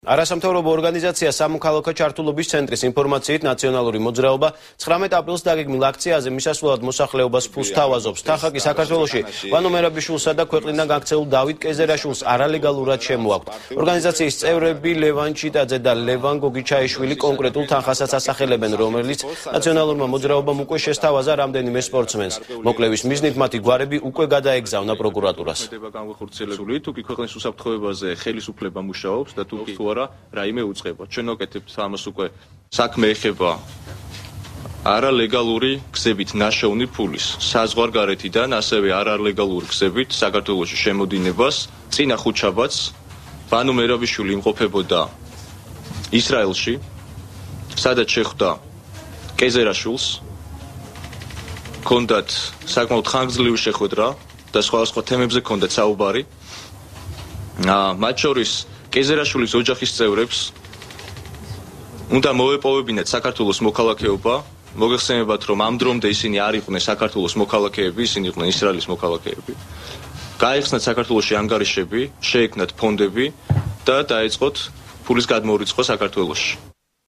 არასამთავრობო ორგანიზაცია სამოქალაქო ჩართულობის ცენტრის ინფორმაციით ნაციონალური მოძრაობა 19 აპრილს დაგეგმილ აქციაზე მისასვლელად მოსახლეობას ფულს თავაზობს. თახაკი საქართველოში ვანო მერაბიშვილსა და ქვეყნიდან გაქცეულ დავით კეზერაშვილს არალეგალურად შემოაქვთ. ორგანიზაციის წევრები ლევან ჩიტაძე და ლევან გოგიჩაიშვილი კონკრეტულ თანხასაც ასახელებენ, რომელიც ნაციონალურმა მოძრაობამ უკვე შესთავაზა რამდენიმე სპორტსმენს. მოკლევის მიზნით მათი გვარები უკვე გადაეგზავნა პროკურატურას. თუ კი ქვეყნის უსაფრთხოებაზე ხელისუფლება მუშაობს და თუ რაიმე უწყება. ჩვენ ვაკეთებთ ამას უკვე საქმე ეხება არალეგალური გზებით ნაშოვნი ფულის საზღვარგარეთიდან, ასევე არალეგალური გზებით საქართველოში შემოდინებას. წინა ხუთშაბათს ვანო მერაბიშვილი იმყოფებოდა ისრაელში, სადაც შეხვდა კეზერაშვილს, ჰქონდათ საკმაოდ ხანგრძლივი შეხვედრა და სხვადასხვა თემებზე ჰქონდათ საუბარი. მათ შორის კეზერაშვილის ოჯახის წევრებს უნდა მოეპოვებინათ საქართველოს მოქალაქეობა. მოგეხსენებათ, რომ ამ დრომდე ისინი არ იყვნენ საქართველოს მოქალაქეები, ისინი იყვნენ ისრაელის მოქალაქეები. გაიხსნათ საქართველოში ანგარიშები, შეექმნათ ფონდები და დაეწყოთ ფულის გადმორიცხვა საქართველოში.